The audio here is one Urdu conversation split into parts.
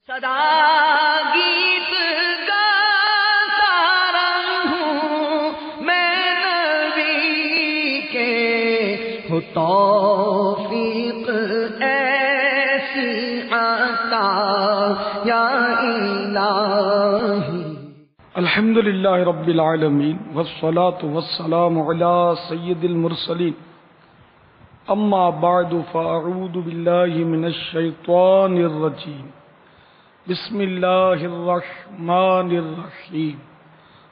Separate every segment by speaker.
Speaker 1: صدا گیت گاتا رہوں میں نبی کے، ہو توفیق ایسی عطا یا الہی۔
Speaker 2: الحمدللہ رب العالمین والصلاة والسلام علی سید المرسلین، اما بعد فاعوذ باللہ من الشیطان الرجیم، بسم اللہ الرحمن الرحیم،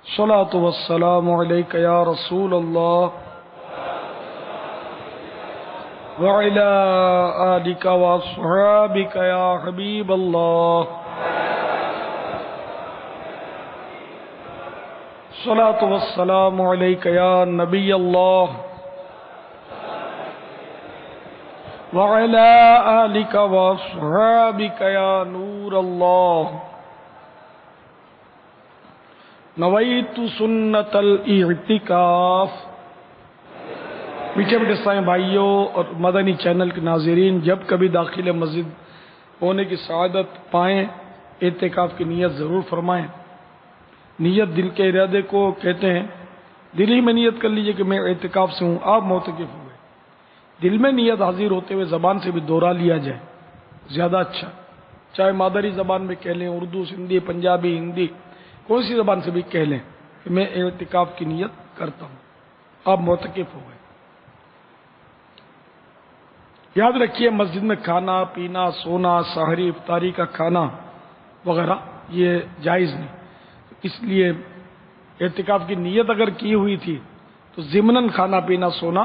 Speaker 2: صلاة والسلام علیک یا رسول اللہ وعلی آلک واصحابک یا حبیب اللہ، صلاة والسلام علیک یا نبی اللہ وعلی آلک واصحابک یا نور اللہ، نویت سنت الاعتکاف۔ میٹھے میٹھے سائیں بھائیوں اور مدنی چینل کے ناظرین، جب کبھی داخل مسجد ہونے کی سعادت پائیں، اعتکاف کی نیت ضرور فرمائیں۔ نیت دل کے ارادے کو کہتے ہیں۔ دل ہی میں نیت کر لیجئے کہ میں اعتکاف سے ہوں، آپ معتکف ہوئے۔ دل میں نیت حاضر ہوتے ہوئے زبان سے بھی دہرا لیا جائے، زیادہ اچھا، چاہے مادری زبان میں کہہ لیں، اردو، سندھی، پنجابی، ہندی، کون سی زبان سے بھی کہہ لیں کہ میں اعتکاف کی نیت کرتا ہوں، آپ معتکف ہو گئے۔ یاد رکھیے، مسجد میں کھانا پینا، سونا، سحری، افطاری کا کھانا وغیرہ یہ جائز نہیں، اس لیے اعتکاف کی نیت اگر کی ہوئی تھی تو ضمناً کھانا پینا، سونا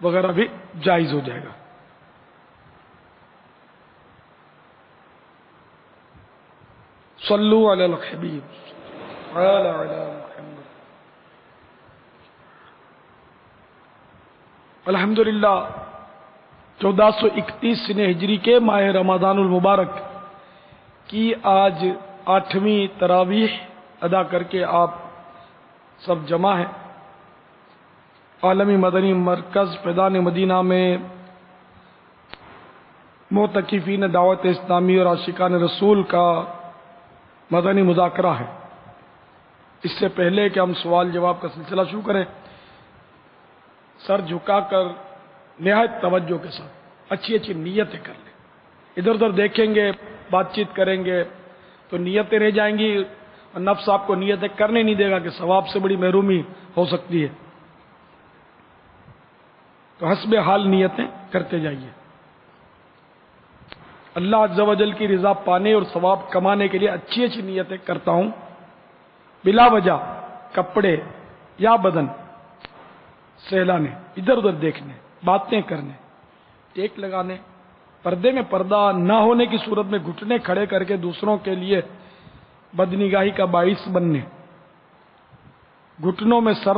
Speaker 2: وغیرہ بھی جائز ہو جائے گا۔ صلو علی الحبیب علی محمد۔ الحمدللہ 1431 ہجری کے ماہ رمضان المبارک کی آج 8ویں تراویح ادا کر کے آپ سب جمع ہیں عالمی مدنی مرکز فیضان مدینہ میں۔ معتکفین دعوت اسلامی اور عاشقان رسول کا مدنی مذاکرہ ہے۔ اس سے پہلے کہ ہم سوال جواب کا سلسلہ شروع کریں، سر جھکا کر نہایت توجہ کے ساتھ اچھی اچھی نیتیں کر لیں۔ ادھر ادھر دیکھیں گے، بات چیت کریں گے تو نیتیں رہ جائیں گی، اور نفس آپ کو نیتیں کرنے نہیں دے گا کہ ثواب سے بڑی محرومی ہو سکتی ہے۔ تو حسب حال نیتیں کرتے جائیے۔ اللہ عز و جل کی رضا پانے اور ثواب کمانے کے لیے اچھی اچھی نیتیں کرتا ہوں، بلا وجہ کپڑے یا بدن سہلانے، ادھر ادھر دیکھنے، باتیں کرنے، ٹیک لگانے، پردے میں پردہ نہ ہونے کی صورت میں گھٹنے کھڑے کر کے دوسروں کے لیے بدنگاہی کا باعث بننے، گھٹنوں میں سر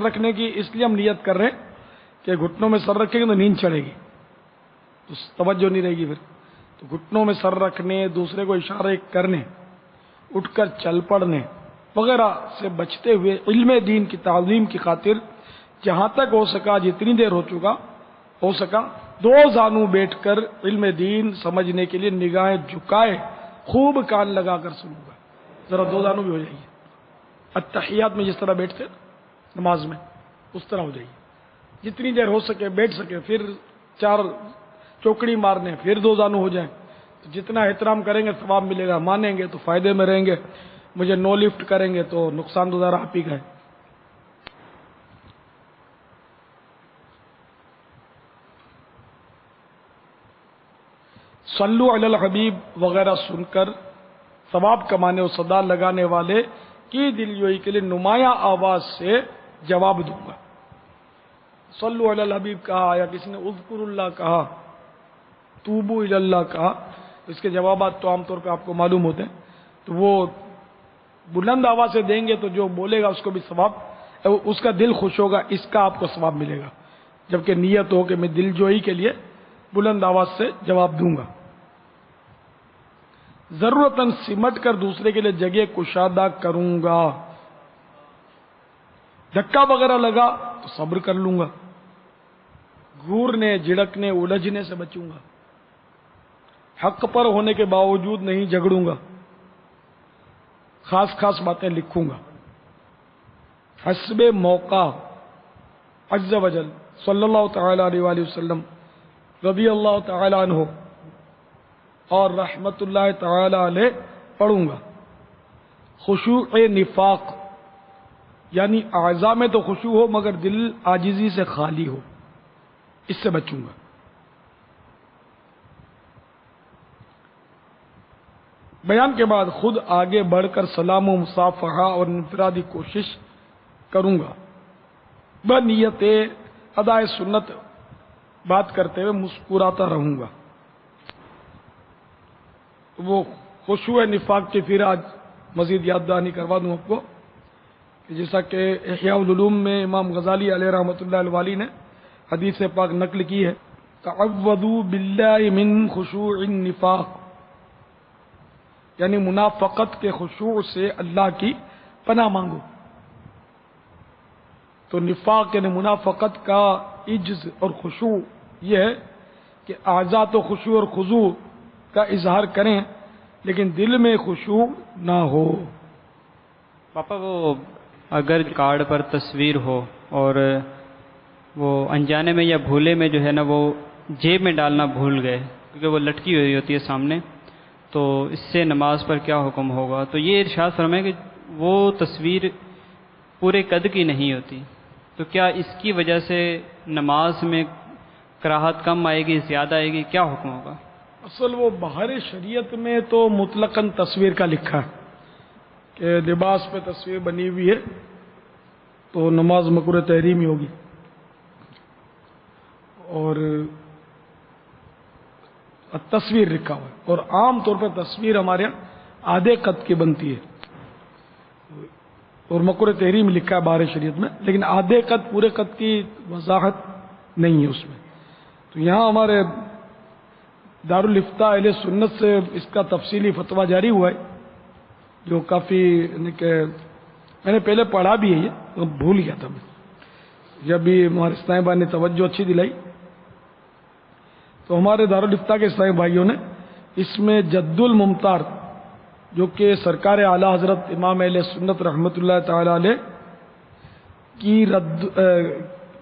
Speaker 2: رکھنے کی اس لیے ہم نیت کر رہے ہیں کہ گھٹنوں میں سر رکھیں گے تو نیند چڑھے گی، تو توجہ نہیں رہے گی پھر۔ تو گھٹنوں میں سر رکھنے، دوسرے کو اشارے کرنے، اٹھ کر چل پڑنے وغیرہ سے بچتے ہوئے علم دین کی تعلیم کی خاطر جہاں تک ہو سکا، جتنی دیر ہو سکا، دو زانو بیٹھ کر علم دین سمجھنے کے لیے نگاہیں جھکائے خوب کان لگا کر سنوں گا۔ ذرا دو زانو بھی ہو جائیے، اتحیات میں جس طرح بیٹھتے نماز میں اس طرح ہو جائیے، جتنی دیر ہو سکے بیٹھ سکے، پھر 4 چوکڑی مارنے، پھر 2 زانو ہو جائیں۔ تو جتنا احترام کریں گے ثواب ملے گا، مانیں گے تو فائدے میں رہیں گے، مجھے نو لفٹ کریں گے تو نقصان تو ذرا آپ ہی کا ہے۔ صلو علی الحبیب وغیرہ سن کر ثواب کمانے اور صدا لگانے والے کی دلجوئی کے لیے نمایاں آواز سے جواب دوں گا۔ صلو علی الحبیب کہا، یا کسی نے اذکر اللہ کہا، توبو الی اللہ کہا، اس کے جوابات تو عام طور پہ آپ کو معلوم ہوتے ہیں، تو وہ بلند آواز سے دیں گے تو جو بولے گا اس کو بھی ثواب، اس کا دل خوش ہوگا، اس کا آپ کو ثواب ملے گا، جبکہ نیت ہو کہ میں دلجوئی کے لیے بلند آواز سے جواب دوں گا۔ ضرورتاً سمٹ کر دوسرے کے لیے جگہ کشادہ کروں گا، دھکا وغیرہ لگا تو صبر کر لوں گا، گھورنے، جھڑکنے، الجھنے سے بچوں گا۔ حق پر ہونے کے باوجود نہیں جھگڑوں گا، خاص خاص باتیں لکھوں گا، حسب موقع عز وجل صلی اللہ تعالی علیہ وآلہ وسلم رضی اللہ تعالی عنہ اور رحمت اللہ تعالی علیہ پڑھوں گا۔ خشوع نفاق یعنی اعضاء میں تو خشوع ہو مگر دل عاجزی سے خالی ہو، اس سے بچوں گا۔ بیان کے بعد خود آگے بڑھ کر سلام و مصافحہ اور انفرادی کوشش کروں گا، بنیت ادائے سنت بات کرتے ہوئے مسکراتا رہوں گا۔ وہ خشوع نفاق کی پھر آج مزید یاد دہانی کروا دوں آپ کو، کہ جیسا کہ احیاء العلوم میں امام غزالی علیہ رحمۃ اللہ الوالی نے حدیث پاک نقل کی ہے، تعوذوا باللہ من خشوع النفاق، یعنی منافقت کے خشوع سے اللہ کی پناہ مانگو۔ تو نفاق یعنی منافقت کا عجز اور خشوع یہ ہے کہ اعضاء تو خشوع اور خضوع کا اظہار کریں لیکن دل میں خشوع نہ ہو۔
Speaker 3: پاپا وہ اگر کارڈ پر تصویر ہو اور وہ انجانے میں یا بھولے میں جو ہے نا وہ جیب میں ڈالنا بھول گئے کیونکہ وہ لٹکی ہوئی ہوتی ہے سامنے، تو اس سے نماز پر کیا حکم ہوگا؟ تو یہ ارشاد فرمائے کہ وہ تصویر پورے قد کی نہیں ہوتی، تو کیا اس کی وجہ سے نماز میں کراہت کم آئے گی، زیادہ آئے گی، کیا حکم ہوگا؟
Speaker 2: اصل وہ باہر شریعت میں تو مطلقاً تصویر کا لکھا ہے کہ لباس پہ تصویر بنی ہوئی ہے تو نماز مکروہ تحریمی ہوگی، اور تصویر لکھا ہوا ہے، اور عام طور پہ تصویر ہمارے یہاں آدھے قد کی بنتی ہے، اور مکروہ تحریم لکھا ہے باہر شریعت میں، لیکن آدھے قد پورے قد کی وضاحت نہیں ہے اس میں۔ تو یہاں ہمارے دارالافتاء اہل سنت سے اس کا تفصیلی فتویٰ جاری ہوا ہے، جو کافی یعنی کہ میں نے پہلے پڑھا بھی ہے، یہ بھول گیا تھا میں، جب بھی ہمارے اسلامی بھائی نے توجہ اچھی دلائی تو ہمارے دارالافتاء کے اسلامی بھائیوں نے اس میں جد الممتار جو کہ سرکار اعلیٰ حضرت امام اہل سنت رحمۃ اللہ تعالی علیہ کی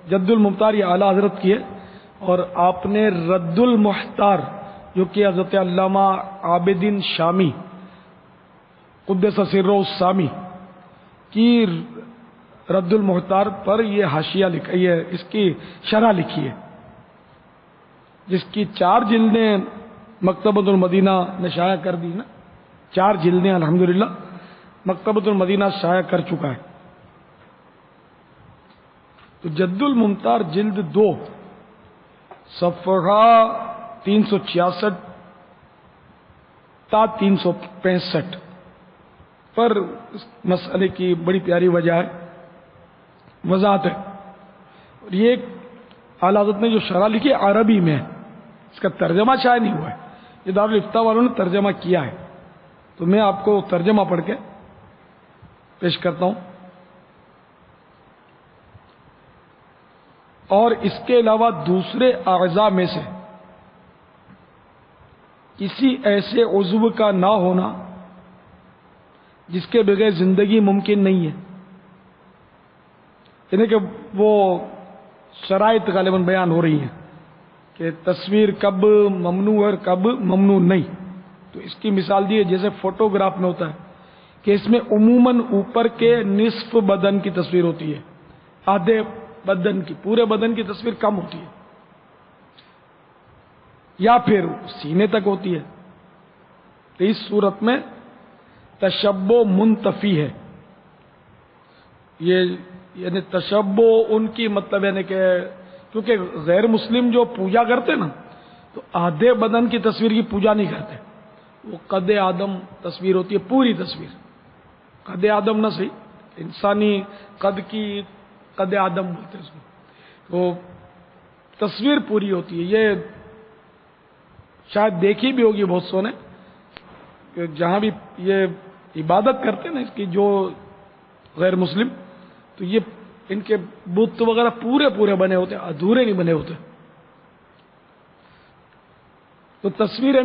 Speaker 2: جد الممتار یہ اعلیٰ حضرت کی ہے، اور آپ نے رد المحتار جو کہ حضرت علامہ عابدین شامی قدس سرہ السامی کی رد المحتار پر یہ حاشیہ لکھا، یہ اس کی شرح لکھی ہے، جس کی 4 جلدیں مکتبۃ المدینہ نے شائع کر دی نا، 4 جلدیں الحمدللہ مکتبۃ المدینہ شائع کر چکا ہے۔ تو جد الممتار جلد 2 صفحہ 366 تا 365 پر اس مسئلے کی بڑی پیاری وجہ ہے، وضاحت ہے، اور یہ اعلیٰ حضرت نے جو شرح لکھی ہے عربی میں ہے، اس کا ترجمہ شائع نہیں ہوا ہے، یہ دارالافتاء والوں نے ترجمہ کیا ہے، تو میں آپ کو ترجمہ پڑھ کے پیش کرتا ہوں۔ اور اس کے علاوہ دوسرے اعضاء میں سے کسی ایسے عضو کا نہ ہونا جس کے بغیر زندگی ممکن نہیں ہے، یعنی کہ وہ شرائط غالباً بیان ہو رہی ہیں کہ تصویر کب ممنوع ہے اور کب ممنوع نہیں۔ تو اس کی مثال دی ہے جیسے فوٹوگراف میں ہوتا ہے کہ اس میں عموماً اوپر کے نصف بدن کی تصویر ہوتی ہے، آدھے بدن کی، پورے بدن کی تصویر کم ہوتی ہے، یا پھر سینے تک ہوتی ہے۔ تو اس صورت میں تشبہ منتفی ہے، یہ یعنی تشبہ ان کی مطلب یعنی کہ کیونکہ غیر مسلم جو پوجا کرتے نا تو آدھے بدن کی تصویر کی پوجا نہیں کرتے، وہ قد آدم تصویر ہوتی ہے، پوری تصویر، قد آدم نہ صحیح انسانی قد کی قد آدم بولتے ہیں اس میں، وہ تصویر پوری ہوتی ہے۔ یہ شاید دیکھی بھی ہوگی بہت سو نے کہ جہاں بھی یہ عبادت کرتے ہیں نا اس کی جو غیر مسلم، تو یہ ان کے بت وغیرہ پورے بنے ہوتے ہیں، ادھورے نہیں بنے ہوتے۔ تو تصویریں